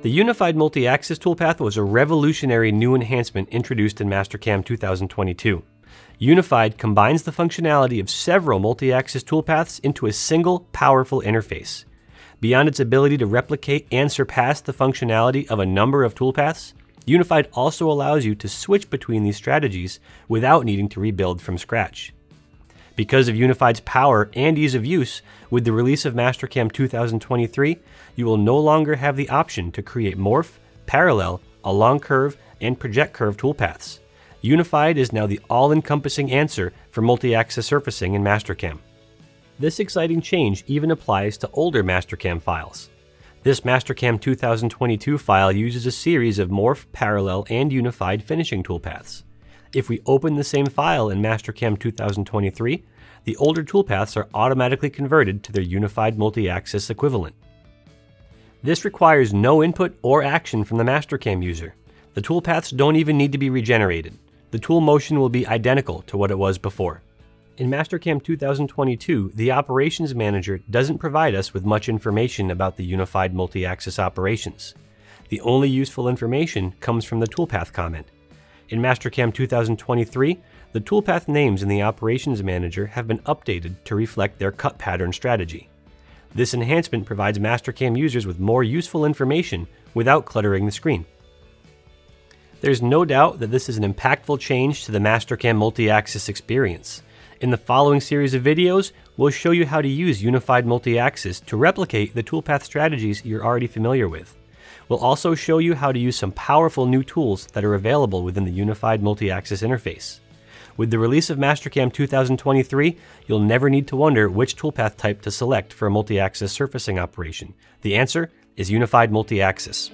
The Unified Multiaxis Toolpath was a revolutionary new enhancement introduced in Mastercam 2022. Unified combines the functionality of several multi-axis toolpaths into a single, powerful interface. Beyond its ability to replicate and surpass the functionality of a number of toolpaths, Unified also allows you to switch between these strategies without needing to rebuild from scratch. Because of Unified's power and ease of use, with the release of Mastercam 2023, you will no longer have the option to create morph, parallel, along curve, and project curve toolpaths. Unified is now the all-encompassing answer for multi-axis surfacing in Mastercam. This exciting change even applies to older Mastercam files. This Mastercam 2022 file uses a series of morph, parallel, and unified finishing toolpaths. If we open the same file in Mastercam 2023, the older toolpaths are automatically converted to their Unified Multi-Axis equivalent. This requires no input or action from the Mastercam user. The toolpaths don't even need to be regenerated. The tool motion will be identical to what it was before. In Mastercam 2022, the Operations Manager doesn't provide us with much information about the Unified Multi-Axis operations. The only useful information comes from the toolpath comment. In Mastercam 2023, the toolpath names in the Operations Manager have been updated to reflect their cut pattern strategy. This enhancement provides Mastercam users with more useful information without cluttering the screen. There's no doubt that this is an impactful change to the Mastercam multi-axis experience. In the following series of videos, we'll show you how to use Unified Multi-Axis to replicate the toolpath strategies you're already familiar with. We'll also show you how to use some powerful new tools that are available within the Unified Multi-Axis interface. With the release of Mastercam 2023, you'll never need to wonder which toolpath type to select for a multi-axis surfacing operation. The answer is Unified Multi-Axis.